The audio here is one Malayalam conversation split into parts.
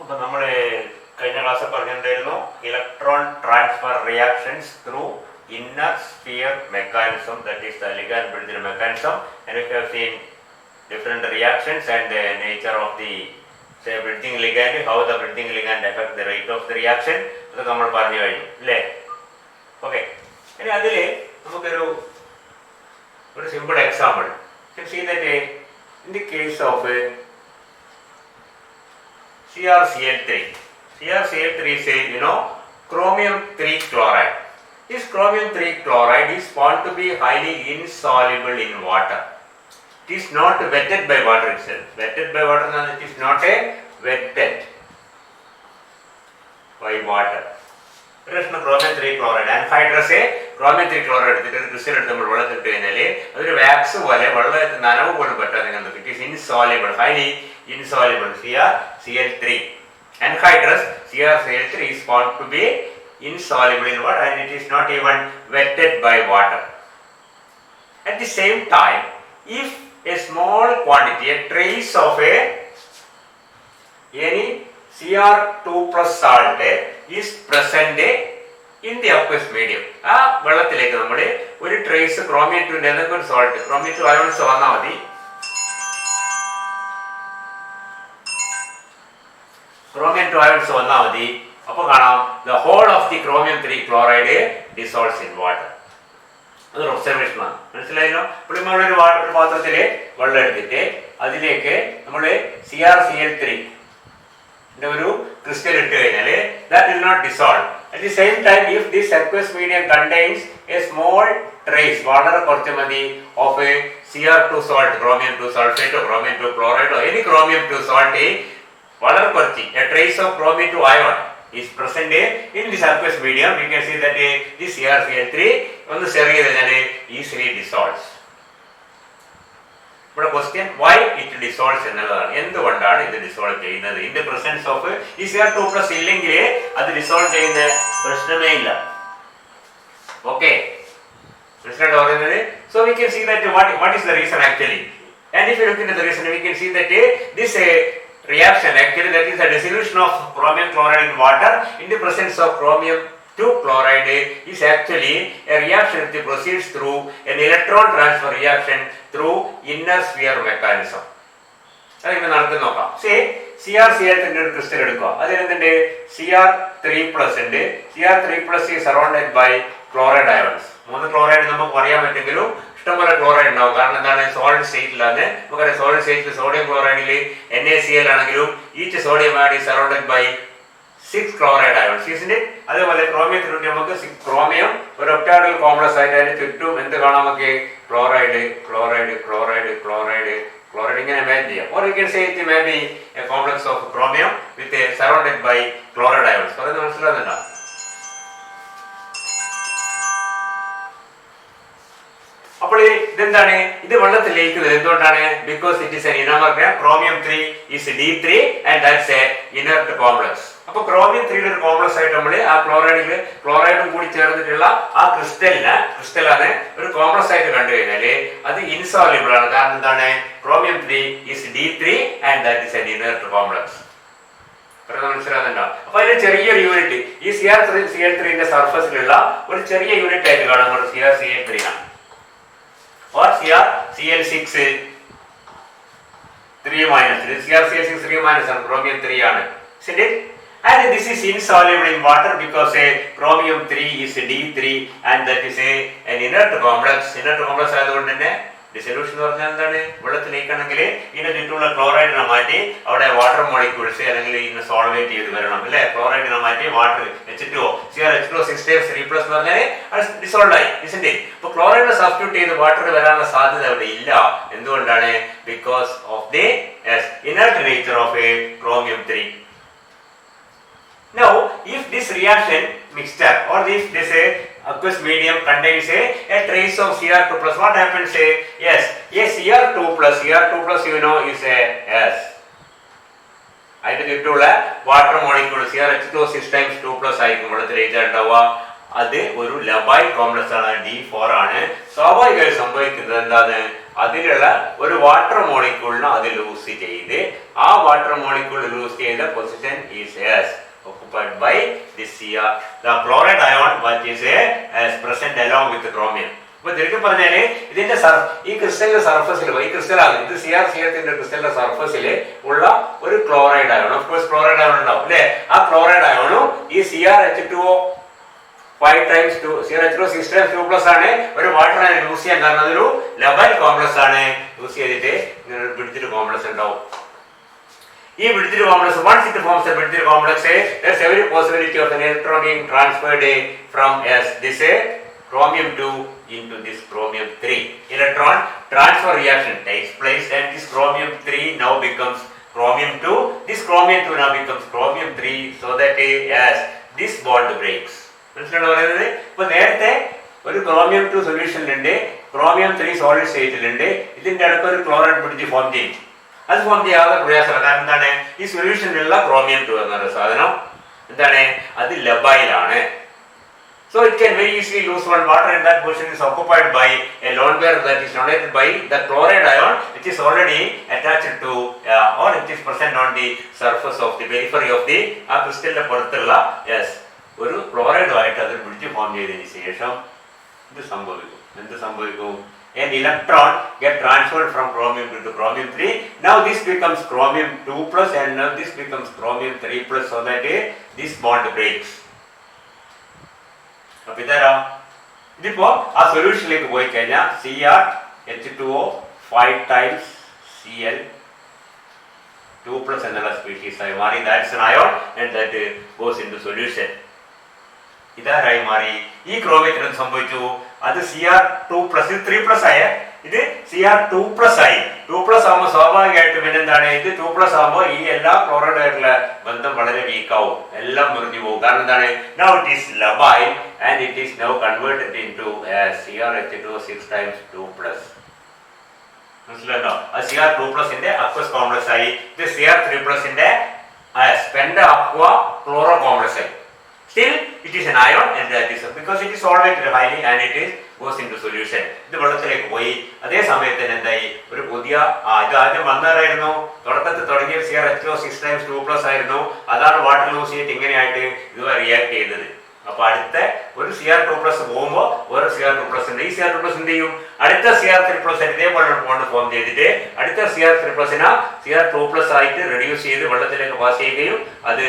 അപ്പോൾ നമ്മൾ കഴിഞ്ഞ ക്ലാസ്സിൽ പറഞ്ഞിട്ടുണ്ടായിരുന്നു electron transfer reactions through inner sphere mechanism, that is the ligand bridging mechanism, and we have seen different reactions and the nature of the say bridging ligand, how the bridging ligand affect the rate of the reaction. അതൊക്കെ നമ്മൾ പറഞ്ഞു കഴിഞ്ഞു അല്ലേ? ഓക്കെ, ഇനി അതിൽ നമുക്കൊരു simple example. See that in the case of CrCl3 is a chromium 3 chloride. This chromium 3 chloride is found to be highly insoluble in water. It is not wetted by water itself. Wetted by water means it is not a wetted by water. There is no chromium 3 chloride. Anhydrous chromium 3 chloride എടുത്തിട്ട് ക്രിസ്റ്റൽ എടുത്ത് നമ്മൾ വെള്ളത്തിലിട്ട് കഴിഞ്ഞാൽ അതൊരു വാക്സ് പോലെ വെള്ളത്തിൽ നനവ് പോലും പറ്റാതെ കണ്ടു. It is insoluble, highly insoluble. CrCl3. Anhydrous CrCl3 is found to be insoluble in water and it is not even wetted by water. At the same time, if a small quantity, a trace of any Cr2 plus salt is present in the aqueous medium, ആ വെള്ളത്തിലേക്ക് നമ്മൾ ഒരു ട്രേസ് ക്രോമിയം 2 എന്നൊക്കെ ഒരു സോൾട്ട്, ക്രോമിയം 2 അയോൺസ് വന്നാൽ മതി. ക്രോമിയം 2 അയോൺസ് വന്നാൽ മതി. അപ്പോൾ കാണാം the whole of the chromium 3 chloride dissolves in water. അതൊരു ഒബ്സർവേഷൻ ആണ്, മനസ്സിലായല്ലോ? അപ്പോൾ നമ്മളൊരു പാത്രത്തിൽ വെള്ളം എടുത്തിട്ട് അതിലേക്ക് നമ്മൾ CrCl3 ഒരു ക്രിസ്റ്റൽ ഇട്ട് കഴിഞ്ഞാൽ that will not dissolve. At the same time, if this aqueous medium contains a small trace, വളരെ കുറച്ച് മതി of a Cr2 salt, chromium 2 sulfate or chromium 2 chloride or any chromium 2 salt, വളരെ കുറച്ച് a trace of chromium 2 ion is present in this aqueous medium, we can see that this CrCl3 ഒന്ന് stir ചെയ്ത് കഴിഞ്ഞാൽ easily dissolves. ഇവിടെ ക്വസ്റ്റ്യൻ why it dissolves എന്നുള്ളതാണ്. എന്തുകൊണ്ടാണ് ഇത് ഡിസോൾവ് ചെയ്യുന്നത്? in the presence of ഈ Cr2+ ഇല്ലെങ്കിൽ അത് ഡിസോൾവ് ചെയ്യുന്ന പ്രശ്നമേ ഇല്ല. ഓക്കെ, മനസ്സിലായിട്ട് പറയുന്നത്? so we can see that what is the reason actually, and if you look into the reason we can see that this reaction actually, that is a dissolution of chromium chloride in water in the presence of chromium 2 chloride is actually a reaction that proceeds through an electron transfer reaction through inner sphere mechanism. അതെങ്ങനെ നടത്തുന്ന നോക്കാം. CrCl3 ഒരു ക്രിസ്റ്റൽ എടുക്കുക, അതിലെന്തുണ്ട്? Cr3+ ഉണ്ട്. Cr3+ is surrounded by chloride ions. 3 chloride നമുക്ക് പറയാൻ പറ്റുമെങ്കിലും ഇഷ്ടംപോലെ ക്ലോറൈഡ് ഉണ്ടാവും. കാരണം എന്താണ്? സോളിഡ് സ്റ്റേറ്റിലാണ്. നമുക്കറിയാം സോളിഡ് സ്റ്റേറ്റിൽ സോഡിയം ക്ലോറൈഡിൽ NaCl ആണെങ്കിലും each sodium add is surrounded by 6 chloride ions, isn't it? അതേപോലെ ക്രോമിയത്തിലൂടെ നമുക്ക് ക്രോമിയം ഒരു ഒക്ടാഡൽ കോംപ്ലക്സ് ആയിട്ട് അതിന് ചുറ്റും എന്ത് കാണാം? നമുക്ക് chloride chloride chloride chloride chloride ഇങ്ങനെ ഇമാജിൻ ചെയ്യാം. or you can say it may be a complex of chromium with surrounded by chloride ions. പറയുന്നത് മനസ്സിലാകുന്നുണ്ടോ? അപ്പോൾ ഇതെന്താണ്? ഇത് വെള്ളത്തിൽ ലയിക്കുന്നത് എന്തുകൊണ്ടാണ്? ബിക്കോസ് ഇറ്റ് ഈസ് എൻ ഇനോമർ. Chromium 3 is D3 and that's a inert complex. അപ്പോൾ ക്രോമിയം 3 ഒരു കോംപ്ലക്സ് ആയിട്ട് നമ്മൾ ആ ക്ലോറൈഡും കൂടി ചേർന്നിട്ടുള്ള ആ ക്രിസ്റ്റലാണ് ഒരു കോംപ്ലക്സ് ആയിട്ട് കണ്ടു കഴിഞ്ഞാൽ അത് ഇൻസോല്യൂബിൾ ആണ്. കാരണം എന്താണ്? Chromium 3 is D3 and that is an inert complex. മനസ്സിലാകുന്നുണ്ടോ? അപ്പൊ അതിന്റെ ചെറിയൊരു യൂണിറ്റ് ഈ CrCl3 സർഫസിലുള്ള ഒരു ചെറിയ യൂണിറ്റ് ആയിട്ട് കാണുമ്പോൾ CrCl3 ആണ്. or CrCl6 3-. CrCl6 3- ആണ്, chromium 3 ആണ്, isn't it? And this is insoluble in water because chromium 3 is D3 and that is an inert complex. Inert complex ആയതുകൊണ്ട് തന്നെ ഡിസൊല്യൂഷൻ എന്ന് പറഞ്ഞാൽ എന്താണ്? വെള്ളത്തിലേക്കാണെങ്കിൽ ഇതിന്റെ ചുറ്റുമുള്ള ക്ലോറൈഡിനെ മാറ്റി അവിടെ വാട്ടർ മോളിക്യൂൾസ് അല്ലെങ്കിൽ ഇതിനെ സോൾവേറ്റ് ചെയ്ത് വരണം അല്ലെ? ക്ലോറൈഡിനെ മാറ്റി വാട്ടർ H2O CrH2O 6-3+ എന്ന് പറഞ്ഞാൽ അത് ഡിസോൾവ് ആയി, isn't it? അപ്പോൾ ക്ലോറൈഡിനെ സബ്സ്റ്റിറ്റ്യൂട്ട് ചെയ്ത് വാട്ടർ വരാനുള്ള സാധ്യത അവിടെ ഇല്ല. എന്തുകൊണ്ടാണ്? Because of the inert nature of chromium 3. Now, if this reaction mixture or if this aqueous medium contains a trace of Cr2+, what happens? Yes, Cr2+, you know, is a S. അതിന്റെ ചുറ്റുമുള്ള വാട്ടർ മോളിക്യൂൾ CrH2O 6 × 2+ ആയിരിക്കും വെള്ളത്തിൽ ഉണ്ടാവുക. അത് ഒരു ലബൈൽ കോംപ്ലക്സ് ആണ്, D4 ആണ്. സ്വാഭാവികമായി സംഭവിക്കുന്നത് എന്താണ്, അതിലുള്ള ഒരു വാട്ടർ മോളിക്യൂളിനെ അത് ലൂസ് ചെയ്ത് ആ വാട്ടർ മോളിക്യൂൾ ലൂസ് ചെയ്ത position is occupied by this Cr, the chloride ion which is present along with the chromium. അപ്പൊ ശരിക്കും പറഞ്ഞാല് ഇതിന്റെ ഈ ക്രിസ്റ്റലിന്റെ സർഫസിൽ ഈ ക്രിസ്റ്റലാണ് ഇത് CrCl ക്രിസ്റ്റലിന്റെ സർഫസിൽ ഉള്ള ഒരു chloride ion, of course chloride ion ഉണ്ടാവും അല്ലെ. ആ ക്ലോറൈഡ് അയോണും ഈ CrH2O 5 times 2 CrH2O 6 times 2 plus ആണ് ഒരു വാട്ടർ അയോൺ യൂസ് ചെയ്യാൻ കാരണം അതൊരു ലബൈൽ കോംപ്ലക്സ് ആണ്. യൂസ് ചെയ്തിട്ട് ഇങ്ങനെ ഒരു ബ്രിഡ്ജ് കോംപ്ലക്സ് ഉണ്ടാവും. ഈ bridge complex once it forms a bridge complex, there's every possibility of an electron being transferred from this chromium 2 into this chromium 3. Electron transfer reaction takes place and this chromium 3 now becomes chromium 2. This chromium 2 now becomes chromium 3 so that this bond breaks. മനസ്സിലാണോ പറയുന്നത്? ഇപ്പൊ നേരത്തെ ഒരു chromium 2 സൊല്യൂഷനിലുണ്ട്, chromium 3 സോളിഡ് സ്റ്റേറ്റിലുണ്ട്. ഇതിന്റെ അടുത്ത് ഒരു ക്ലോറൈഡ് ബ്രിഡ്ജ് ഫോം ചെയ്യും. അത് ഫോം ചെയ്യാതെ പ്രയാസമാണ്. കാരണം എന്താണ്, ഈ സൊല്യൂഷനിലുള്ള chromium 2 എന്നൊരു സാധനം എന്താണ്, അത് ലബൈലാണ്. So it can very easily lose one water and that portion is occupied by a lone pair that is dominated by the chloride ion which is already attached to or it is present on the surface of the periphery of the crystal പുറത്തുള്ള ഒരു ക്ലോറൈഡുമായിട്ട് അത് ബ്രിഡ്ജ് ഫോം ചെയ്തതിന് ശേഷം എന്ത് സംഭവിക്കും? An electron get transferred from chromium 2 to chromium 3. Now this becomes chromium 2 plus and now this becomes chromium 3 plus so that this bond breaks. അപ്പൊ ഇതിപ്പോ ആ സൊല്യൂഷനിലേക്ക് പോയി കഴിഞ്ഞാൽ CrH2O 5 times Cl2 plus എന്നുള്ള സ്പീഷീസ് ആയി മാറി. That's an ion and that goes into solution. ഇതാരായി മാറി? ഈ ക്രോമിയത്തിന് സംഭവിച്ചു, അത് Cr2 plus 3 plus ആയ ഇത് Cr2 plus ആയി. 2 plus ആകുമ്പോൾ സ്വാഭാവികമായിട്ടും പിന്നെന്താണ്, ഇത് 2 plus ആകുമ്പോൾ ഈ എല്ലാ ക്ലോറൈഡ് ആയിട്ടുള്ള ബന്ധം വളരെ വീക്കാവും, എല്ലാം മുറിഞ്ഞു പോകും. കാരണം എന്താണ്, now it is labile and it is now converted into CrH2O 6 times 2 plus. മനസ്സിലായോ? അത് Cr2 plus ന്റെ അക്വസ് കോംപ്ലക്സ് ആയി. ഇത് Cr3 plus ന്റെ സ്പെൻഡ് അക്വ ക്ലോറോ കോംപ്ലക്സ് ആയി. Still it is an ion and that is because it is solvent highly and it is goes into solution. ഇത് വെള്ളത്തിലേക്ക് പോയി. അതേ സമയത്ത് എന്തായി, ഒരു പുതിയ ഇത് ആദ്യം വന്നതായിരുന്നു, തുടക്കത്തിൽ തുടങ്ങിയ CrH2O 6 times 2 plus ആയിരുന്നു. അതാണ് വാട്ടർ ലൂസ് ചെയ്തിട്ട് ഇങ്ങനെയായിട്ട് ഇത് റിയാക്ട് ചെയ്തത്. അപ്പൊ അടുത്ത ഒരു Cr2 plus പോകുമ്പോൾ ഒരു Cr2 plus ഉണ്ട്. ഈ Cr2 plus എന്ത് ചെയ്യും, അടുത്ത Cr3 plus ഇതേപോലെ ബോണ്ട് ഫോം ചെയ്തിട്ട് അടുത്ത Cr3 plus Cr2 plus ആയിട്ട് റെഡ്യൂസ് ചെയ്ത് വെള്ളത്തിലേക്ക് പാസ് ചെയ്യുകയും അത്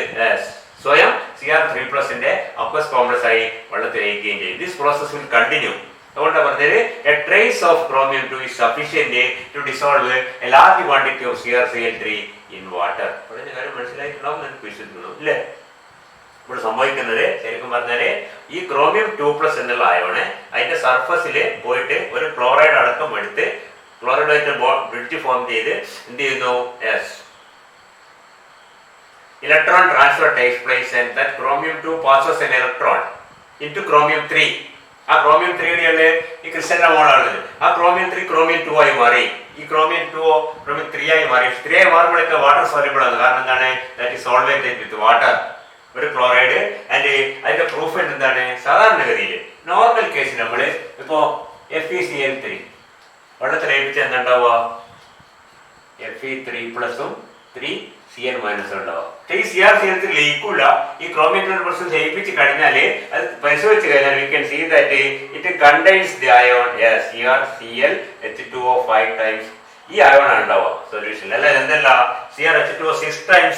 സ്വയം Cr3 plus ന്റെ അക്വസ് കോംപ്ലക്സ് ആയി വെള്ളത്തിലേക്കുകയും ചെയ്യും. This process will continue. അതുകൊണ്ട് പറഞ്ഞത് a trace of chromium 2 is sufficient to dissolve a large quantity of CrCl3 in water. പറഞ്ഞ കാര്യം മനസ്സിലായിട്ടുണ്ടാവും എന്ന് വിശ്വസിക്കുന്നു അല്ലേ? ഇവിടെ സംഭവിക്കുന്നത് ശരിക്കും പറഞ്ഞാല് ഈ chromium 2 plus എന്നുള്ള അയോണ് അതിന്റെ സർഫസിൽ പോയിട്ട് ഒരു ക്ലോറൈഡ് അടക്കം എടുത്ത് ക്ലോറൈഡായിട്ട് ബ്രിഡ്ജ് ഫോം ചെയ്ത് എന്ത് ചെയ്യുന്നു, electron transfer takes place and that chromium 2 passes an electron into chromium 3. ആ chromium 3 ഈ ക്രിസ്റ്റലിന്റെ മോളാണത്. ആ chromium 3 chromium 2 ആയി മാറി. ഈ chromium 2 chromium 3 ആയി മാറി. 3 ആയി മാറുമ്പോഴൊക്കെ വാട്ടർ സോല്യൂബിൾ ആണ്. കാരണം എന്താണ്, that is solvated with water. ഒരു ക്ലോറൈഡ് ആൻഡ് അതിന്റെ പ്രൂഫ് എന്താണ്, സാധാരണഗതിയിൽ നോർമൽ കേസിൽ നമ്മൾ ഇപ്പോ FeCl3 വെള്ളത്തിൽ ലയിപ്പിച്ച എന്തുണ്ടാവുക, Fe3 പ്ലസും 3Cl മൈനസും ഉണ്ടാവുക. ഈ CrCl3 ലയിക്കൂല. ഈ chromium 2 പ്ലസ് ലയിപ്പിച്ച് കഴിഞ്ഞാൽ അത് പരിശോധിച്ച് കഴിഞ്ഞാൽ we can see that it contains the ion CrClH2O 5 times. ഈ അയോൺ ആണ് ഉണ്ടാവുക സൊല്യൂഷൻ. അല്ല എന്തല്ല, CrH2O 6 times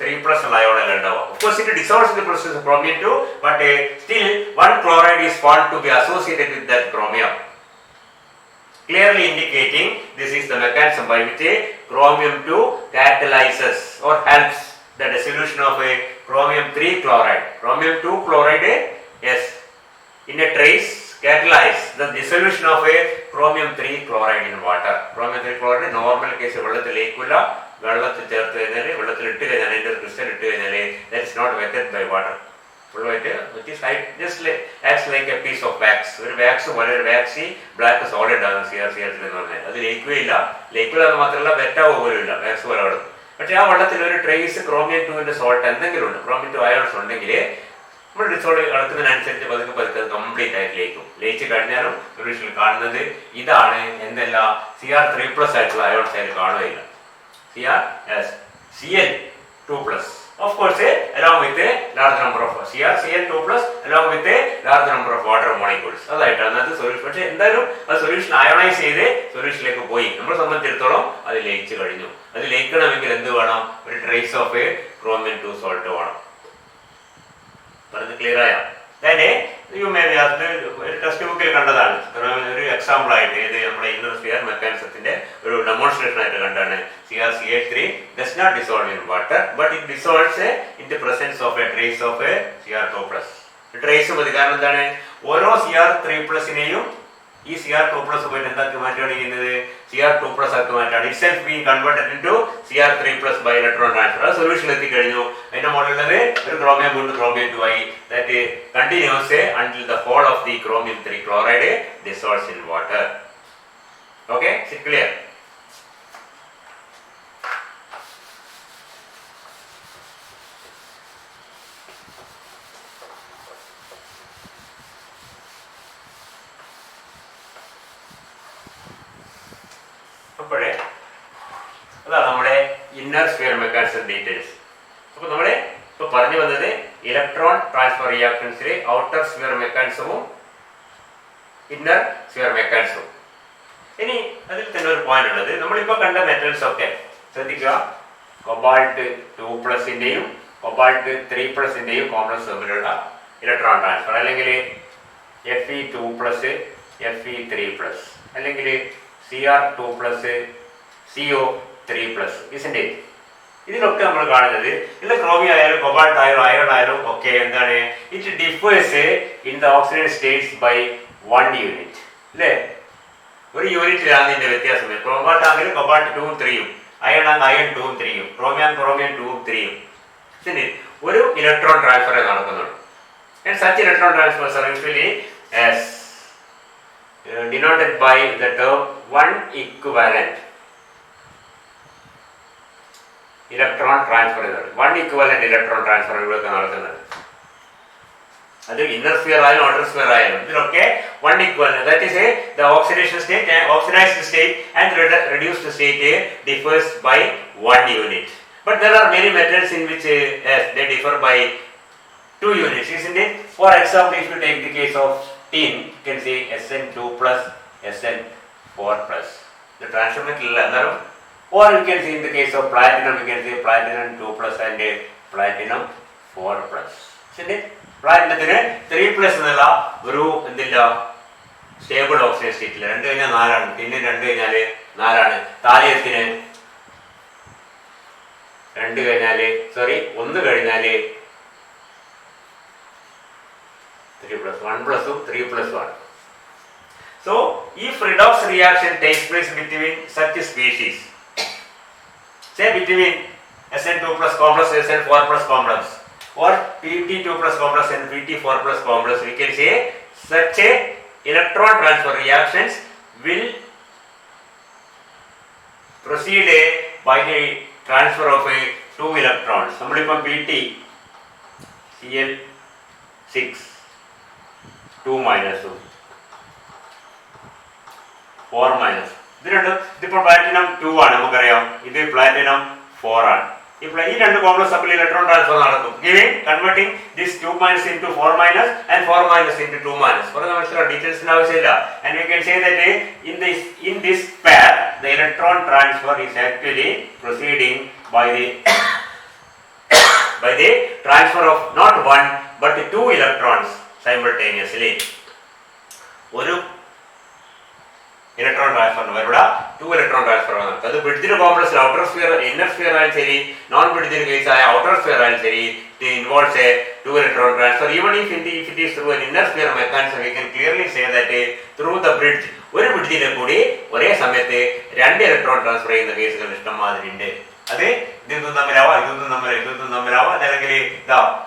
3 plus അയോൺ അല്ല ഉണ്ടാവുക. Of course it dissolves the process of chromium 2 but still one chloride is found to be associated with that chromium, clearly indicating this is the mechanism by which chromium 2 catalyzes or helps the dissolution of a chromium 3 chloride. Chromium 2 chloride in a trace catalyze the dissolution of a chromium 3 chloride in water. Chromium 3 chloride normal case വെള്ളത്തിലേക്കില്ല, വെള്ളത്തിൽ ചേർത്ത് കഴിഞ്ഞാൽ വെള്ളത്തിൽ ഇട്ട് കഴിഞ്ഞാൽ അതിന്റെ ക്രിസ്റ്റൽ ഇട്ട് കഴിഞ്ഞാൽ that is not wetted by water. It is just acts like a piece of wax. ഒരു വാക്സ് പോലെ ഒരു വാക്സി ബ്ലാക്ക് സോളിഡ് ആണ് CrCl3 എന്ന് പറഞ്ഞാൽ. അത് ലയിക്കുകയില്ല, ലയിക്കില്ല മാത്രമല്ല വെറ്റാവുക പോലും ഇല്ല, വാക്സ് പോലെ അവിടെ. പക്ഷെ ആ വെള്ളത്തിൽ ഒരു ട്രേസ് chromium 2 സോൾട്ട് എന്തെങ്കിലും ഉണ്ട്, chromium 2 അയോൺസ് ഉണ്ടെങ്കിൽ നമ്മൾ ഡിസോൾവ് അളക്കുന്നതിനനുസരിച്ച് പതുക്കെ പതുക്കെ കംപ്ലീറ്റ് ആയിട്ട് ലയിക്കും. ലയിച്ച് കഴിഞ്ഞാലും സൊല്യൂഷനിൽ കാണുന്നത് ഇതാണ്. എന്തല്ല Cr3+ ആയിട്ടുള്ള അയോൺസ് ആയിട്ട് കാണുകയില്ല. Cl2+. Of course, along with a large number of Cl2+ along with a large number of water molecules. അതായിട്ടാണ് അത് സൊല്യൂഷൻ. പക്ഷെ എന്തായാലും അത് സൊല്യൂഷൻ അയോണൈസ് ചെയ്ത് സൊല്യൂഷനിലേക്ക് പോയി. നമ്മളെ സംബന്ധിച്ചിടത്തോളം അത് ലയിച്ചു കഴിഞ്ഞു. അത് ലയിക്കണമെങ്കിൽ എന്ത് വേണം? ഒരു ട്രേസ് ഓഫ് chromium 2 സോൾട്ട് വേണം. പറഞ്ഞത് ക്ലിയർ ആയോ? ടെക്സ്റ്റ് ബുക്കിൽ കണ്ടതാണ്. ഒരു എക്സാമ്പിൾ ആയിട്ട് ഇത് നമ്മുടെ ഇന്നർ സ്ഫിയർ മെക്കാനിസത്തിന്റെ ഒരു ഡെമോൺസ്ട്രേഷൻ ആയിട്ട് കണ്ടാണ്. CrCl3 does not dissolve in water, but it dissolves in the presence of a trace of a Cr2+. Trace മതി. കാരണം എന്താണ്? ഓരോ Cr3+നെയും ഈ Cr2+ പോയിട്ട് എന്താക്കി മാറ്റുകയാണ് ചെയ്യുന്നത്? Cr2+ ആക്കി മാറ്റാണ്. Itself being converted into Cr3+ by electron transfer. ആ സൊല്യൂഷൻ എത്തിക്കഴിഞ്ഞു. അതിന്റെ മുകളിലുള്ളത് ഒരു chromium 2 ആയി. That continues until the whole of the chromium 3 chloride dissolves in water. Okay, is it clear? അപ്പോഴേ അതാണ് നമ്മുടെ ഇന്നർ സ്ഫിയർ മെക്കാനിസം ഡീറ്റെയിൽസ്. അപ്പോൾ നമ്മൾ ഇപ്പോൾ പറഞ്ഞു വന്നത് ഇലക്ട്രോൺ ട്രാൻസ്ഫർ റിയാക്ഷൻസിലെ ഔട്ടർ സ്ഫിയർ മെക്കാനിസവും ഇന്നർ സ്ഫിയർ മെക്കാനിസവും. ഇനി അതിൽ തന്നെ ഒരു പോയിന്റ് ഉള്ളത്, നമ്മളിപ്പോൾ കണ്ട മെറ്റൽസ് ഒക്കെ ശ്രദ്ധിക്കുക. കൊബാൾട്ട് 2+ന്റെയും കൊബാൾട്ട് 3+ന്റെയും കോംപ്ലക്സ് തമ്മിലുള്ള ഇലക്ട്രോൺ ട്രാൻസ്ഫർ, അല്ലെങ്കിൽ Fe2+, Fe3+, അല്ലെങ്കിൽ Cr2+, CO3+, isn't it? ഇതിലൊക്കെ നമ്മൾ കാണുന്നത് ഇല്ല ക്രോമിയം ആയാലും കൊബാൾട്ട് ആയാലും അയൺ ആയാലും ഒക്കെ എന്താണ്? It differs in the oxidised States by 1 unit. അല്ലേ? ഒരു യൂണിറ്റിലാണ് ഇതിന്റെ വ്യത്യാസം. കൊബാൾട്ട് ആണെങ്കിൽ കൊബാൾട്ട് 2 ഉം 3 ഉം, അയൺ ആണെങ്കിൽ അയൺ 2 ഉം 3 ഉം, ക്രോമിയം 2 ഉം 3 ഉം. ഒരു ഇലക്ട്രോൺ ട്രാൻസ്ഫർ നടക്കുന്നുണ്ട്. And such electron transfers are usually as denoted by the term 1 equivalent electron transfer. 1 equivalent electron transfer ഇവിടെ നടക്കുന്നത്. അത് ഇന്നർ സ്ഫിയർ ആയാലും ഔട്ടർ സ്ഫിയർ ആയാലും ഇതിലൊക്കെ 1 equivalent, that is the oxidation state, oxidized state and reduced state differs by 1 unit. But there are many metals in which they differ by 2 units, isn't it? For example, if you take the case of tin, you can say Sn2+, Sn4+. The transfer metal is another. Or you can see in the case of platinum, you can say platinum 2+ and platinum 4+. Isn't it? Platinum 3+ എന്നുള്ള ഒരു എന്തില്ല സ്റ്റേബിൾ ഓക്സിജൻ സ്റ്റേറ്റിൽ 2 കഴിഞ്ഞാൽ 4 ആണ്. പിന്നെ 2 കഴിഞ്ഞാൽ 4 ആണ്. താലിയത്തിന് 1 കഴിഞ്ഞാൽ 3+, 1+ഉം 3+1. So, if redox reaction takes place between such species, say between Sn2+ complex, Sn4+ complex, or Pt2+ complex and Pt4+ complex, we can say such a electron transfer reactions will proceed by the transfer of 2 electrons. നമ്മളിപ്പം Pt Cl6 2 മൈനസും 4 മൈനസ് ഇതിപ്പോൾ പ്ലാറ്റിനം 2 ആണ്, നമുക്കറിയാം. ഇത് പ്ലാറ്റിനം 4 ആണ്. ഈ 2 കോംപ്ലക്സ് തമ്മിൽ ഇലക്ട്രോൺ ട്രാൻസ്ഫർ നടക്കും, converting this 2- into 4- and 4- into 2-. കുറെ മനസ്സിലാവും, ഡീറ്റെയിൽസിന് ആവശ്യമില്ല. And we can say that in this pair the electron transfer is actually proceeding by the transfer of not 1 but 2 electrons simultaneously. ഒരു ഇലക്ട്രോൺ ട്രാൻസ്ഫർ ഇവിടെ 2 ഇലക്ട്രോൺ ട്രാൻസ്ഫർ ആണ്. അത് ബ്രിഡ്ജിന് complex outer sphere inner sphere ആയാലും ശരി, നോൺ ബ്രിഡ്ജിന് കേസ് ആയ ഔട്ടർ സ്ഫിയർ ആയാലും ശരി, it involves a 2 electron transfer. Even if it is through an inner sphere mechanism, we can clearly say that through the bridge ഒരു ബ്രിഡ്ജിനെ കൂടി ഒരേ സമയത്ത് 2 ഇലക്ട്രോൺ ട്രാൻസ്ഫർ ചെയ്യുന്ന കേസുകൾ ഇഷ്ടംമാതിരി ഉണ്ട്. അത് ഇതൊന്നും തമ്മിലാവാം, ഇതൊന്നും തമ്മിലാവാം, അല്ലെങ്കിൽ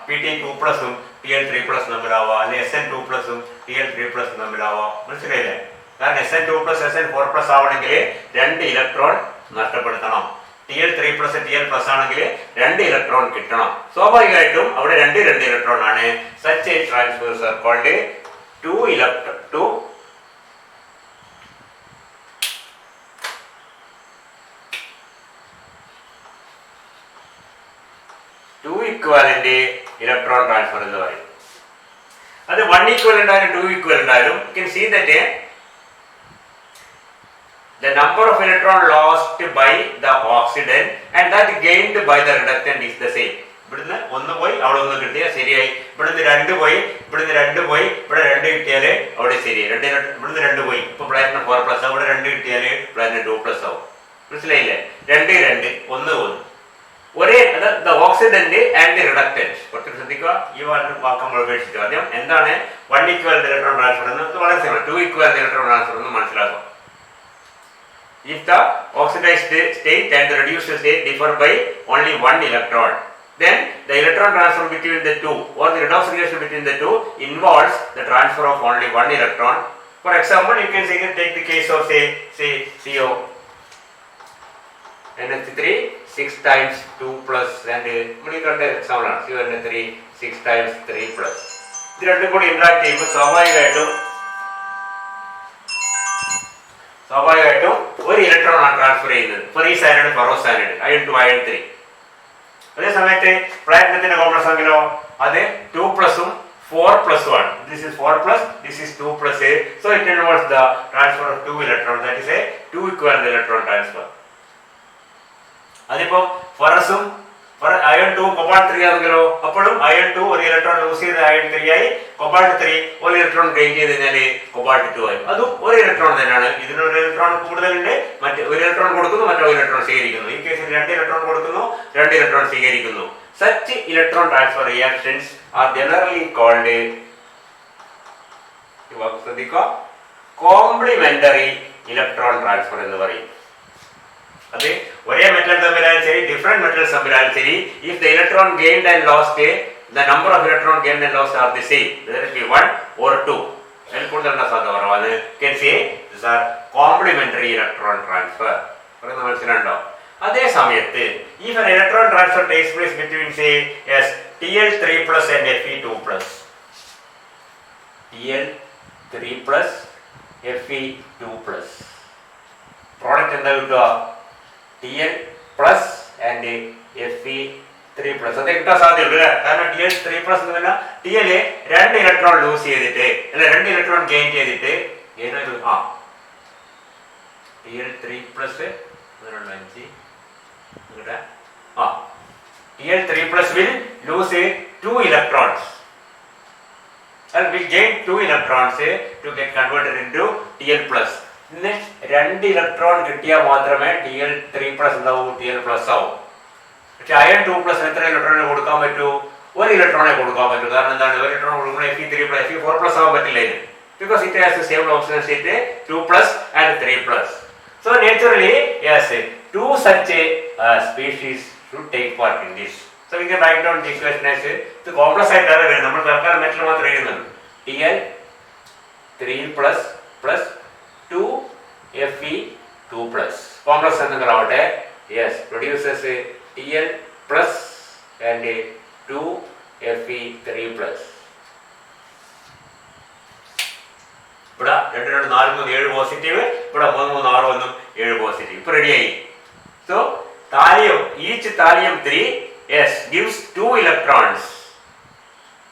Pt2+ഉം Tl3+ തമ്മിലാവാം, അല്ലെങ്കിൽ Sn2+ഉം Tl3+ തമ്മിലാവാം. മനസ്സിലായില്ലേ? കാരണം Sn2+, Sn4+ ആവണമെങ്കിൽ 2 ഇലക്ട്രോൺ നഷ്ടപ്പെടുത്തണം. TL3+, TL+ ആണെങ്കിൽ 2 ഇലക്ട്രോൺ കിട്ടണം. സ്വാഭാവികമായിട്ടും അവിടെ 2 ഇലക്ട്രോൺ ആണ്. Such a transfers are called 2 equivalent electron transfer എന്ന് പറയും. അത് 1 equivalent ആയാലും 2 equivalent ആയാലും you can see that the number of electron lost by the oxidant and that gained by the reductant is the same. ഇവിടുന്ന് 1 പോയി അവിടെ 1 കിട്ടിയ ശരിയായി, ഇവിടുന്ന് 2 പോയി ഇവിടുന്ന് 2 പോയി ഇവിടെ 2 കിട്ടിയാല് അവിടെ ശരിയായി, ഇവിടുന്ന് 2 പോയി ഇപ്പൊ പ്ലാറ്റിനം 4+ അവിടെ 2 കിട്ടിയാല് പ്ലാറ്റിനം 2+ ആവും. മനസ്സിലായില്ലേ? 2 2 1 1 ഒരേ ഓക്സിഡന്റ് ആൻഡ് റിഡക്റ്റന്റ്. കുറച്ച് ശ്രദ്ധിക്കുക, ഈ വാക്ക് നമ്മൾ ഉപേക്ഷിച്ചു. ആദ്യം എന്താണ് 1 equivalent ഇലക്ട്രോൺ ട്രാൻസ്ഫർ എന്ന് വളരെ സിമ്പിൾ. 2 equivalent ഇലക്ട്രോൺ ട്രാൻസ്ഫർ എന്ന് മനസ്സിലാക്കും. If the oxidized state and the reduced state differ by only 1 electron, then the electron transfer between the two or the redox reaction between the two involves the transfer of only 1 electron. For example, you can take the case of say CO NH3 6 times 2+ and example CONH3 6 times 3+. ഇത് രണ്ടും കൂടി ഇന്ററാക്ട് ചെയ്യുമ്പോൾ സ്വാഭാവികമായിട്ടും ഒരു ഇലക്ട്രോൺ ആണ് ട്രാൻസ്ഫർ ചെയ്യുന്നത്. Ferrocyanide ferrocyanide iron to iron 3. അതേ സമയത്ത് പ്ലാറ്റിനത്തിന്റെ കോംപ്ലക്സ് ആണെങ്കിലോ അത് 2+ 4+ ആണ്. This is 4+, this is 2+. So it involves the transfer of 2 electrons. That is a 2 equivalent electron transfer. അതിപ്പോ ഫെറസും അയൺ 2 കൊബാൾട്ട് 3 ആണെങ്കിലോ അപ്പോഴും അയൺ 2 ഒരു ഇലക്ട്രോൺ ലൂസ് ചെയ്ത് അയൺ 3 ആയി, കൊബാൾട്ട് 3 ഒരു ഇലക്ട്രോൺ ഗെയിൻ ചെയ്ത് കഴിഞ്ഞാല് കൊബാൾട്ട് 2 ആയി. അതും ഒരു ഇലക്ട്രോൺ തന്നെയാണ്. ഇതിനൊരു ഇലക്ട്രോൺ കൂടുതലുണ്ട്, മറ്റേ ഒരു ഇലക്ട്രോൺ കൊടുക്കുന്നു, മറ്റൊരു ഇലക്ട്രോൺ സ്വീകരിക്കുന്നു. ഈ കേസിൽ 2 ഇലക്ട്രോൺ കൊടുക്കുന്നു, 2 ഇലക്ട്രോൺ സ്വീകരിക്കുന്നു. Such electron transfer reactions are generally called complementary electron transfer എന്ന് പറയും. അത് ഒരേ മെറ്റൽ തമ്മിലായാലും ശരി, ഡിഫറെന്റ് മെറ്റൽസ് തമ്മിലായാലും ശരി, if the electron gained and lost, the number of electron gained and lost are the same, whether it be 1 or 2. അതിൽ കൂടുതലുള്ള സാധ്യത കുറവാണ്. Can say these are complementary electron transfer. പറയുന്നത് മനസ്സിലുണ്ടോ? അതേ സമയത്ത് if an electron transfer takes place between say yes TL3+ and Fe2+, TL3+ Fe2+, product എന്താ കിട്ടുക? TL+ and Fe3+. അത് കിട്ടാൻ സാധ്യതയുള്ളൂ അല്ലേ? കാരണം TL3+ എന്ന് പറഞ്ഞാൽ TL 2 ഇലക്ട്രോൺ ലൂസ് ചെയ്തിട്ട് അല്ല 2 ഇലക്ട്രോൺ ഗെയിൻ ചെയ്തിട്ട് TL3+ TL3+ will lose 2 electrons and will gain 2 electrons to get converted into TL+. ഇതിന് 2 ഇലക്ട്രോൺ കിട്ടിയാൽ മാത്രമേ TL3+ എന്താവും, TL+ ആവും. പക്ഷെ അയൺ 2+ എത്ര ഇലക്ട്രോണിനെ കൊടുക്കാൻ പറ്റൂ? 1 ഇലക്ട്രോണെ കൊടുക്കാൻ പറ്റൂ. കാരണം എന്താണ്? 1 ഇലക്ട്രോൺ കൊടുക്കുമ്പോൾ Fe3+, Fe4+ ആവാൻ പറ്റില്ല ഇതിന്. Because it has the same oxidation state 2+ and 3+. So naturally, yes, 2 such species should take part in this. So we can write down the equation as the complex ആയിട്ടാണ് വരുന്നത്. നമ്മൾ തൽക്കാലം മെറ്റൽ മാത്രം എഴുതുന്നുണ്ട്. TL3+ plus 2 Fe2+. കോംപ്ലക്സ് എന്തെങ്കിലാവട്ടെ, yes, produces TL+ and 2 Fe3+. ഇവിടെ 2 2 4 3 7 പോസിറ്റീവ്, ഇവിടെ 3 3 6 1 7 പോസിറ്റീവ്. ഇപ്പൊ റെഡിയായി. So thallium, each thallium-3 yes gives 2 electrons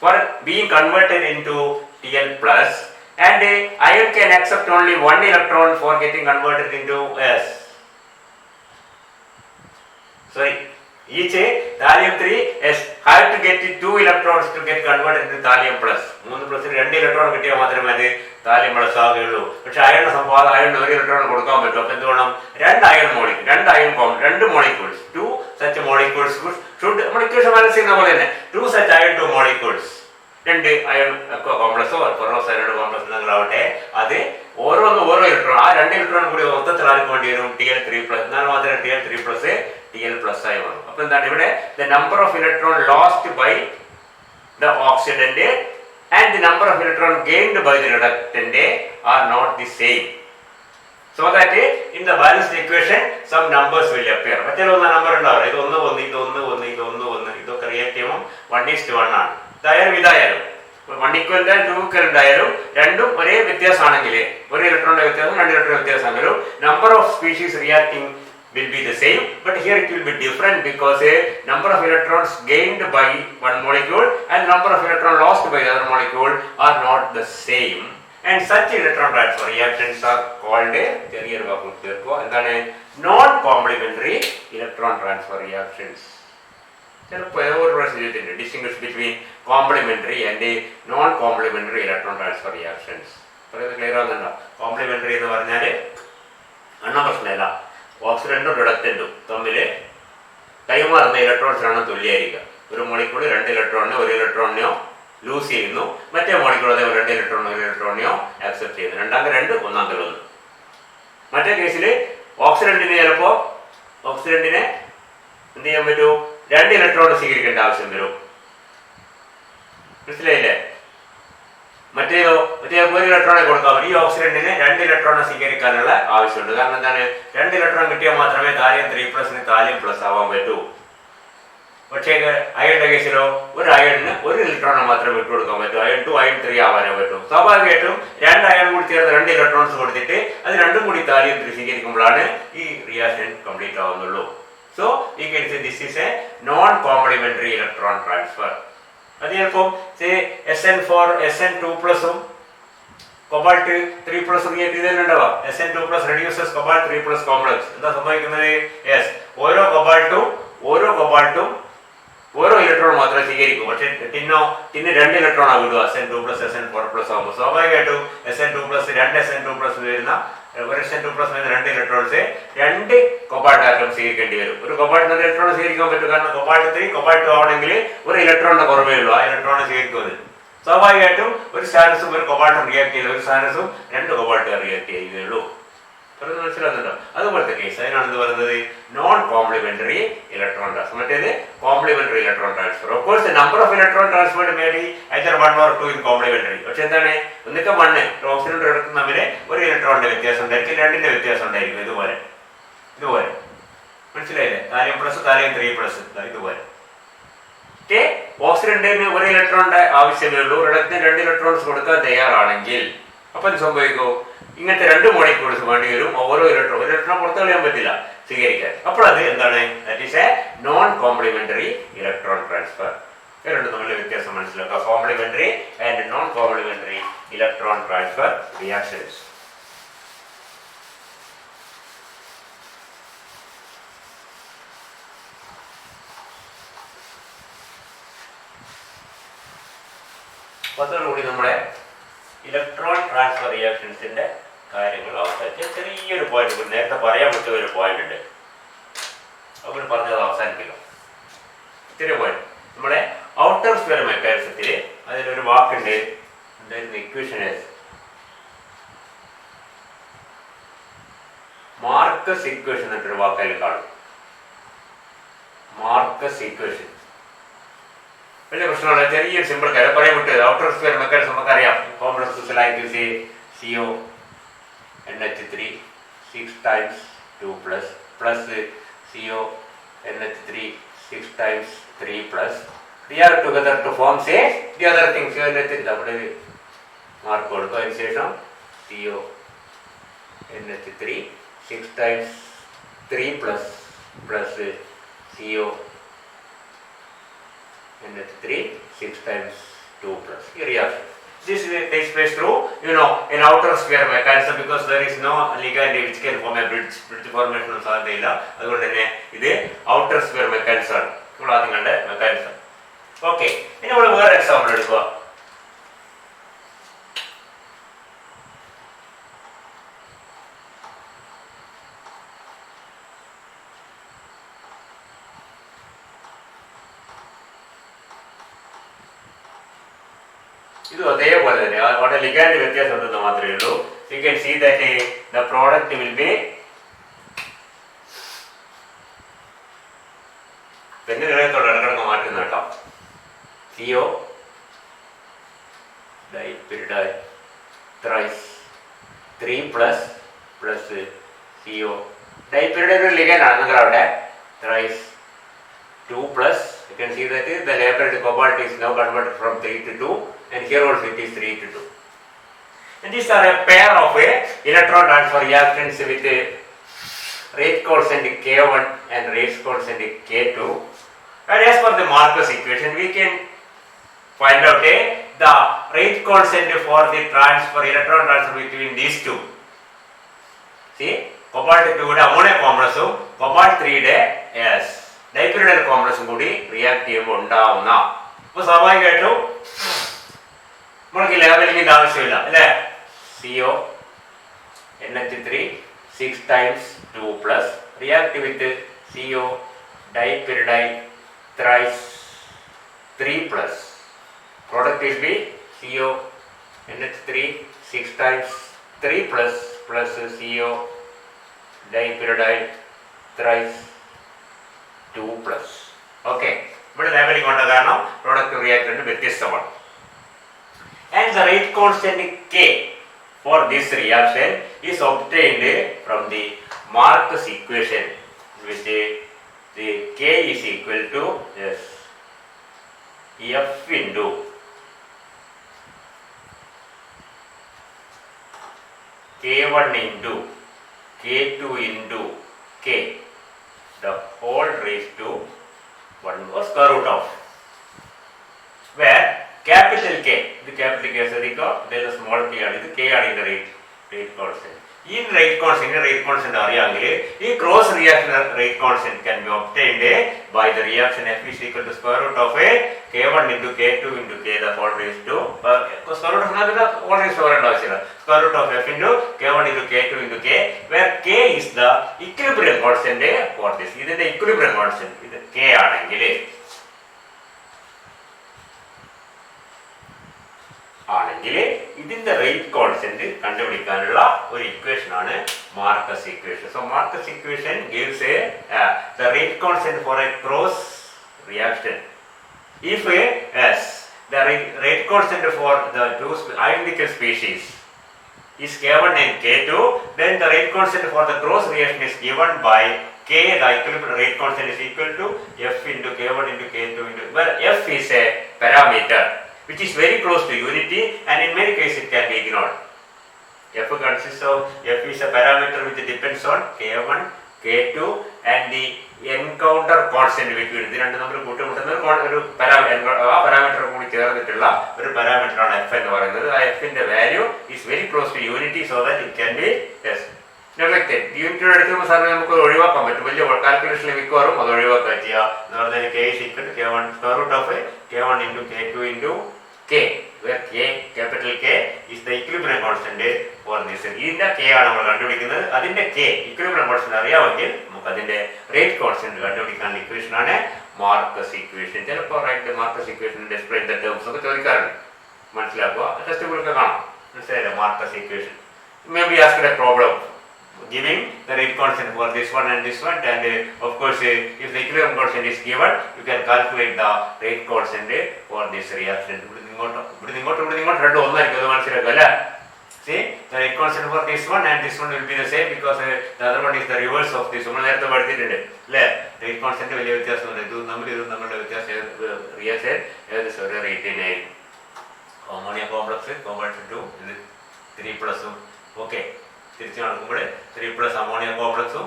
for being converted into TL+, and ion can accept only 1 electron for getting converted into S. Sorry, each thallium-3 yes have to get 2 electrons to get converted into thallium+. 3+ 2 electron കിട്ടിയാൽ മാത്രമേ അത് thallium+ ആവുകയുള്ളൂ. പക്ഷെ അയണിന്റെ സംഭവം അയണിന് 1 ഇലക്ട്രോൺ കൊടുക്കാൻ പറ്റും. അപ്പൊ എന്ത് വേണം? 2 iron molecule, 2 iron complex, 2 molecules, 2 such molecules should നമ്മൾ ഇക്വേഷൻ ബാലൻസ് ചെയ്യുന്ന പോലെ തന്നെ 2 such iron 2 molecules, 2 അയൺ കോംപ്ലക്സോ ഫെറോസൈനൈഡ് കോംപ്ലക്സ് എന്തെങ്കിലാവട്ടെ, അത് ഓരോന്നും ഓരോ ഇലക്ട്രോൺ, ആ 2 ഇലക്ട്രോൺ കൂടി മൊത്തത്തിൽ ആർക്ക് വേണ്ടി വരും? TL3+. എന്നാൽ മാത്രമേ TL3+ TL+ ആയി മാറും. അപ്പൊ എന്താണ് ഇവിടെ? the number of electron lost by the oxidant and the number of electron gained by the reductant are not the same. So that in the balanced equation some numbers will appear. മറ്റൊരു നമ്പർ ഉണ്ടാവില്ല, ഇത് 1 1 ഇത് 1 1 ഇത് 1 1 ഇതൊക്കെ റിയാക്ട് ചെയ്യുമ്പോൾ 1:1 ആണ്. ഇതായാലും ഇതായാലും 1 equal and 2 equal ആയാലും രണ്ടും ഒരേ വ്യത്യാസമാണെങ്കിൽ, ഒരു ഇലക്ട്രോണിന്റെ വ്യത്യാസം 2 ഇലക്ട്രോണിന്റെ വ്യത്യാസമാണെങ്കിലും number of species reacting will be the same, but here it will be different because a number of electrons gained by one molecule and number of electrons lost by the other molecule are not the same, and such electron transfer reactions are called non complementary electron transfer reactions. Distinguish between complementary and non complementary electron transfer reactions. Complementary എന്ന് പറഞ്ഞാൽ അണ്ണ പ്രശ്നമല്ല, ഓക്സിഡന്റും റിഡക്റ്റന്റും തമ്മിൽ കൈമാറുന്ന ഇലക്ട്രോൺസിനാണ് തുല്യമായിരിക്കുക. ഒരു മോളിക്കൂൾ 2 ഇലക്ട്രോണിനെ 1 ഇലക്ട്രോണിനെയോ ലൂസ് ചെയ്യുന്നു, മറ്റേ മോളിക്കൂൾ അതേ 2 ഇലക്ട്രോണിനോ 1 ഇലക്ട്രോണിനെയോ ആക്സെപ്റ്റ് ചെയ്യുന്നു. രണ്ടാമത്തെ 2, ഒന്നാമത്തെ 1. മറ്റേ കേസിൽ ഓക്സിഡന്റിന് ചിലപ്പോൾ ഓക്സിഡന്റിനെ എന്ത് ചെയ്യാൻ പറ്റൂ, 2 ഇലക്ട്രോൺ സ്വീകരിക്കേണ്ട ആവശ്യം വരും. മനസ്സിലായില്ലേ? മറ്റേ 1 ഇലക്ട്രോണെ കൊടുക്കാൻ പറ്റും. ഈ ഓക്സിഡന്റിന് 2 ഇലക്ട്രോണെ സ്വീകരിക്കാനുള്ള ആവശ്യമുണ്ട്. കാരണം എന്താണ്, 2 ഇലക്ട്രോൺ കിട്ടിയാൽ മാത്രമേ താലിയം 3+ താലിയം പ്ലസ് ആവാൻ പറ്റൂ. പക്ഷേ അയണിന്റെ കേസിലോ ഒരു അയണിന് 1 ഇലക്ട്രോണെ മാത്രമേ വിട്ടുകൊടുക്കാൻ പറ്റൂ. അയൺ 2 അയൺ 3 ആവാനേ പറ്റൂ. സ്വാഭാവികമായിട്ടും 2 അയൺ കൂടി ചേർന്ന് 2 ഇലക്ട്രോൺസ് കൊടുത്തിട്ട് അത് രണ്ടും കൂടി താലിയം 3 സ്വീകരിക്കുമ്പോഴാണ് ഈ റിയാക്ഷൻ കംപ്ലീറ്റ് ആവുന്നുള്ളൂ. So we can say this is a non-complementary electron transfer. അത് ചിലപ്പോൾ SN4 SN2+ cobalt 3+ റിയാക്ട് ചെയ്തിട്ടുണ്ടാവാം. SN2+ reduces cobalt 3+ complex. എന്താ സംഭവിക്കുന്നത്? യെസ്, ഓരോ കൊബാൾട്ടും ഓരോ ഇലക്ട്രോൺ മാത്രമേ സ്വീകരിക്കൂ. പക്ഷേ ടിന്ന് 2 ഇലക്ട്രോൺ ആകുക SN2+ SN4+ ആകുമ്പോൾ സ്വാഭാവികമായിട്ടും SN2+ 2 SN2+ വരുന്ന ഒരു SN2+ വരുന്ന 2 ഇലക്ട്രോൺസ് 2 കൊബാൾട്ട് ആറ്റം സ്വീകരിക്കേണ്ടി വരും. ഒരു കൊബാൾട്ട് 1 ഇലക്ട്രോൺ സ്വീകരിക്കാൻ പറ്റും. കാരണം കൊബാൾട്ട് 3 കൊബാൾട്ട് 2 ആവണമെങ്കിൽ 1 ഇലക്ട്രോണിന്റെ കുറവേ ഉള്ളൂ. ആ ഇലക്ട്രോൺ സ്വീകരിക്കുന്നത് സ്വാഭാവികമായിട്ടും ഒരു സ്റ്റാറ്റസും ഒരു കൊബാൾട്ടും റിയാക്ട് ചെയ്യില്ല, ഒരു സ്റ്റാറ്റസും 2 കൊബാൾട്ട് റിയാക്ട് ചെയ്യുകയുള്ളൂ. മനസ്സിലാകുന്നുണ്ടോ? അതുപോലത്തെ കേസ് അതിനാണ് എന്ത് പറയുന്നത്, നോൺ കോംപ്ലിമെന്ററി ഇലക്ട്രോൺ ട്രാൻസ്ഫർ. മറ്റേത് complementary electron transfer. Of course number of electron transferred may be either 1 or 2 in complementary. പക്ഷെ എന്താണ്, ഒന്നിക്കെ 1 ഓക്സിഡന്റ് എടുക്കുന്ന തമ്മിൽ 1 ഇലക്ട്രോണിന്റെ വ്യത്യാസം ഉണ്ടായിരിക്കും, 2ന്റെ വ്യത്യാസം ഉണ്ടായിരിക്കും. ഇതുപോലെ മനസ്സിലായില്ലേ? താലിയം പ്ലസ് താലിയം 3+ ഇതുപോലെ. ഓക്സിഡന്റിന് 1 ഇലക്ട്രോണിന്റെ ആവശ്യമേ ഉള്ളൂ, റിഡക്റ്റിന് 2 ഇലക്ട്രോൺസ് കൊടുക്കാൻ തയ്യാറാണെങ്കിൽ അപ്പം സംഭവിക്കൂ, ഇങ്ങനത്തെ 2 മോളിക്യൂൾസ് വേണ്ടി വരും. ഓരോ ഇലക്ട്രോൺ പുറത്തു കളയാൻ പറ്റില്ല സ്വീകരിക്കാൻ. അപ്പോൾ അത് എന്താണ്, that is a non complementary electron transfer. രണ്ടും തമ്മിലുള്ള വ്യത്യാസം മനസ്സിലാക്കുക. Complementary and non complementary electron transfer reactions. അതോടുകൂടി നമ്മുടെ ഇലക്ട്രോൺ ട്രാൻസ്ഫർ റിയാക്ഷൻസിന്റെ കാര്യങ്ങൾ അവസാനിച്ച് ചെറിയൊരു പോയിന്റ് നേരത്തെ പറയാൻ പറ്റിയ ഒരു പോയിന്റ് ഉണ്ട്, അവർ പറഞ്ഞത് അവസാനിപ്പിക്കാം. ഇത്തിരി പോയിന്റ് നമ്മുടെ ഔട്ടർ സ്ഫിയർ മെക്കാനിസത്തിൽ അതിലൊരു വാക്കുണ്ട്, എന്തായിരുന്നു ഇക്വേഷൻ, മാർക്കസ് ഇക്വേഷൻ എന്നൊരു വാക്ക് അതിൽ കാണും. മാർക്കസ് ഇക്വേഷൻ വലിയ പ്രശ്നമുള്ള ചെറിയൊരു സിമ്പിൾ കാര്യം പറയാൻ പറ്റും. ഔട്ടർ സ്ഫിയർ മെക്കാനിസം നമുക്കറിയാം. Complexes like CONH3 6 times 2+ plus CONH3 6 times 3+. They are together to form say the other things. നമ്മുടെ മാർക്ക് കൊടുക്കും. അതിനുശേഷം CONH3 6 times 3+ plus CONH3 6 times 2+. Reaction. This takes place through, an outer sphere mechanism because there is no ligand which can form a bridge formation ഒന്നും സാധ്യതയില്ല. അതുകൊണ്ട് തന്നെ ഇത് ഔട്ടർ സ്ഫിയർ മെക്കാനിസം ആണ് നമ്മൾ ആദ്യം കണ്ട മെക്കാനിസം. ഓക്കെ, ഇനി നമ്മൾ വേറെ എക്സാമ്പിൾ എടുക്കുക. ഇത് അതേപോലെ തന്നെ അവിടെ ലിഗാൻഡ് വ്യത്യാസം ഉണ്ടെന്ന് മാത്രമേ ഉള്ളൂ. You can see that the product will be പെണ്ണ് ഗ്രഹത്തോടെ ഇടക്കിടക്ക് മാറ്റുന്ന കേട്ടോ. CO dipyridine thrice 3+ plus CO. ഡൈപെരിഡൈൽ ligand ആണ് നിങ്ങൾ അവിടെ thrice 2 plus you can see that the labeled cobalt is now converted from 3 to 2 and here also it is 3 to 2. And these are a pair of electron transfer reactants with rate constant K1 and rate constant K2. And as per the Marcus equation, we can find out the rate constant for the transfer electron transfer between these two. See, cobalt 2 യുടെ അമോണിയ കോംപ്ലക്സും cobalt 3 യുടെ ഡൈപെരിഡൈൽ കോംപ്ലക്സും കൂടി റിയാക്ട് ചെയ്യുമ്പോൾ ഉണ്ടാവുന്ന, അപ്പോൾ സ്വാഭാവികമായിട്ടും നമ്മൾക്ക് ലേബലിംഗിന്റെ ആവശ്യമില്ല അല്ലേ. CO NH3 6 times 2 plus react with CO dipyridine thrice 3 plus. Product will be CO NH3 6 times 3 plus CO dipyridine thrice 2 plus. Okay, ഇവിടെ ലേബലിംഗ് ഉണ്ട് കാരണം പ്രോഡക്റ്റ് റിയാക്ടന്റ് വ്യത്യസ്തമാണ്. And the rate constant K for this reaction is obtained from the Marcus equation, which the K is equal to F into K1 into K2 into K, the whole raised to 1 or square root of, where capital K, the capital K ശ്രദ്ധിക്കുക, ഇതിൽ സ്മോൾ k ആണ്, ഇത് k ആണ് ഇതിന്റെ റേറ്റ് കോൺസ്റ്റന്റ്. ഈ റേറ്റ് കോൺസ്റ്റന്റ് അറിയാമെങ്കിൽ ഈ cross reaction rate constant can be obtained by the reaction F is equal to square root of K1 into K2 into K the whole raised to square root of whole raised to പറയേണ്ട ആവശ്യമില്ല, square root of F into K1 into K2 into K, where K is the equilibrium constant for this. ഇതിന്റെ equilibrium constant ഇത് K ആണെങ്കിൽ ഇതിന്റെ റേറ്റ് കോൺസ്റ്റന്റ് കണ്ടുപിടിക്കാനുള്ള ഒരു ഇക്വേഷൻ ആണ് Marcus equation. So Marcus equation gives the rate constant for a cross reaction. If the rate constant for the two identical species is K1 and K2, then the rate constant for the cross reaction is given by K, the equilibrium rate constant is equal to F into K1 into K2 into, where F is a parameter which is very close to unity and in many cases it can be ignored. F consists of, F is a parameter which depends on K1, K2 and the encounter constant between. ഇത് രണ്ടും നമ്മൾ കൂട്ടിമുട്ടുന്ന ഒരു പാരാമീറ്റർ കൂടി ചേർന്നിട്ടുള്ള ഒരു പാരാമീറ്റർ ആണ് F എന്ന് പറയുന്നത്. ആ F ന്റെ value is very close to unity so that it can be neglected. യൂണിറ്റിയുടെ എടുക്കുമ്പോൾ സാറിന് നമുക്ക് ഒഴിവാക്കാൻ പറ്റും, വലിയ കാൽക്കുലേഷനിൽ മിക്കവാറും അത് ഒഴിവാക്കാൻ ചെയ്യുക എന്ന് പറഞ്ഞാൽ K is equal to K1 square root of K1 into K2 into K, where K, capital K is the equilibrium constant for this. ഇതിന്റെ K ആണ് നമ്മൾ കണ്ടുപിടിക്കുന്നത്. അതിന്റെ K equilibrium constant അറിയാമെങ്കിൽ നമുക്ക് അതിന്റെ റേറ്റ് കോൺസ്റ്റന്റ് കണ്ടുപിടിക്കാനുള്ള ഇക്വേഷൻ ആണ് മാർക്കസ് ഇക്വേഷൻ. ചിലപ്പോൾ write Marcus equation explain the terms ഒക്കെ ചോദിക്കാറുണ്ട്, മനസ്സിലാക്കുക, ടെസ്റ്റുകളൊക്കെ കാണാം, മനസ്സിലായില്ലേ. Marcus equation may be asked a problem giving the rate constant for this one and this one, and of course if the equilibrium constant is given you can calculate the rate constant for this reaction. ഇങ്ങോട്ട് രണ്ടും ഒന്നായിരിക്കും, അത് മനസ്സിലാക്കുക അല്ലേ. See, the rate constant for this one and this one will be the same because the other one is the reverse of this. നമ്മൾ നേരത്തെ പഠിച്ചിട്ടുണ്ട് അല്ലേ, റേറ്റ് കോൺസ്റ്റന്റ് വലിയ വ്യത്യാസമുണ്ട്. ഇതും തമ്മിലുള്ള വ്യത്യാസം റിയാക്ഷൻ ഏകദേശം ഒരേ റേറ്റിന് ആയിരിക്കും. അമോണിയ കോംപ്ലക്സ് കോംപ്ലക്സ് 2 ഇത് 3 പ്ലസും ഓക്കെ തിരിച്ചു നടക്കുമ്പോൾ 3 പ്ലസ് അമോണിയ കോംപ്ലക്സും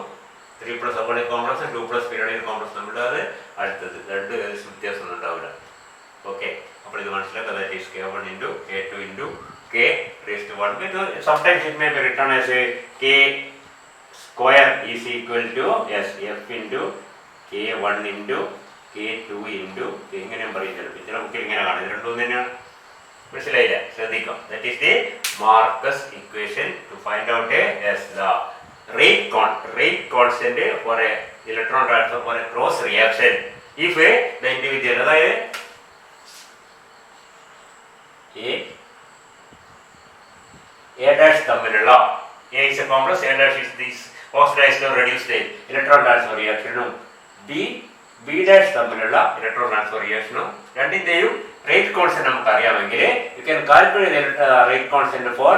3 പ്ലസ് അമോണിയ കോംപ്ലക്സും 2 പ്ലസ് പിരീഡിയൽ കോംപ്ലക്സ് നമ്മുടെ അത് അടുത്തത് രണ്ട് ഏകദേശം വ്യത്യാസമൊന്നും ഉണ്ടാവില്ല. ഓക്കെ, അപ്പോൾ ഇത് മനസ്സിലാക്കുക. That is K1 into K2 into K raised to 1. Sometimes it may be written as a K square is equal to F into K1 into K2 into K. ഇങ്ങനെയും പറയും ചിലപ്പോൾ, ചില ബുക്കിൽ ഇങ്ങനെ കാണും. ഇത് രണ്ടും തന്നെയാണ്, മനസ്സിലായില്ല, ശ്രദ്ധിക്കാം. That is the Marcus equation to find out the rate constant for a electron transfer for a cross reaction if the individual, അതായത് A dash തമ്മിലുള്ള A is a complex, A dash is this oxidized or reduced state electron transfer reaction, B dash തമ്മിലുള്ള electron transfer reaction, രണ്ടിന്റെയും റേറ്റ് കോൺസ്റ്റന്റ് നമുക്ക് അറിയാമെങ്കിൽ you can calculate the rate constant for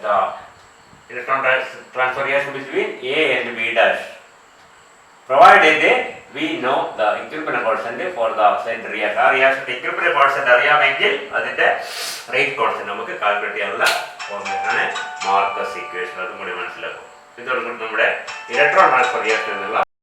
the electron transfer reaction between A and B dash, provided we know the equilibrium constant for the said reaction. ആ റിയാക്ഷന്റെ equilibrium constant അറിയാമെങ്കിൽ അതിന്റെ റേറ്റ് കോൺസ്റ്റന്റ് നമുക്ക് കാൽക്കുലേറ്റ് ചെയ്യാനുള്ള ഫോർമുലയാണ് മാർക്കസ് ഇക്വേഷൻ. അതും കൂടി മനസ്സിലാക്കും. ഇതോടുകൂടി നമ്മുടെ ഇലക്ട്രോൺ ട്രാൻസ്ഫർ റിയാക്ഷൻ എന്നുള്ള